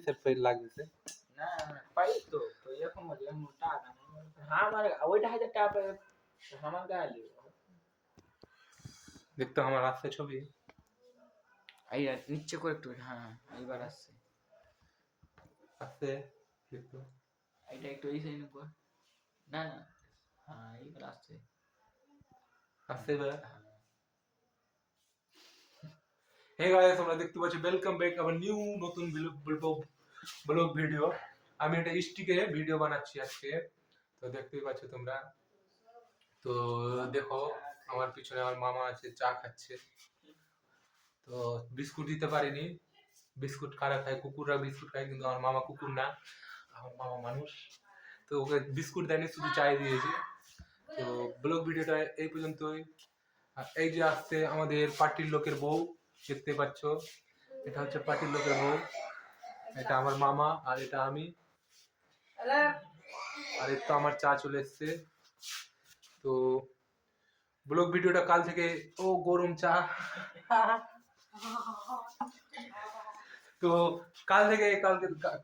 কিসের ফেল লাগছে না পাই তো তো এরকম মজা এমন টাকা হ্যাঁ আমার ওইটা 1000 টাকা পাই আমার গালি দেখতো আমার আছে ছবি এই নিচে করে একটু হ্যাঁ এইবার আসছে আছে দেখতো এইটা একটু এই সাইড উপর না না হ্যাঁ এইবার আসছে আছে বা হে গাইস তোমরা দেখতে পাচ্ছ ওয়েলকাম ব্যাক আবার নিউ নতুন ব্লগ ভিডিও আমি একটা স্টিকে ভিডিও বানাচ্ছি আজকে তো দেখতেই পাচ্ছ তোমরা তো দেখো আমার পিছনে আমার মামা আছে চা খাচ্ছে তো বিস্কুট দিতে পারিনি বিস্কুট কারা খায় কুকুররা বিস্কুট খায় কিন্তু আমার মামা কুকুর না আমার মামা মানুষ তো ওকে বিস্কুট দেয়নি শুধু চাই দিয়েছি তো ব্লগ ভিডিওটা এই পর্যন্তই আর এই যে আসছে আমাদের পার্টির লোকের বউ দেখতে পাচ্ছ এটা হচ্ছে পার্টির লোকের বউ এটা আমার মামা আর এটা আমি আর এই তো আমার চা চলে এসছে তো ব্লগ ভিডিওটা কাল থেকে ও গরম চা তো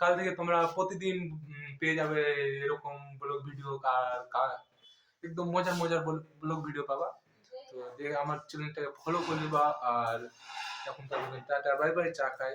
কাল থেকে তোমরা প্রতিদিন পেয়ে যাবে এরকম ব্লগ ভিডিও একদম মজার মজার ব্লগ ভিডিও পাবা তো দেখে আমার চ্যানেলটাকে ফলো করে দিবা আর এখন টাটা বাই বাই চা খাই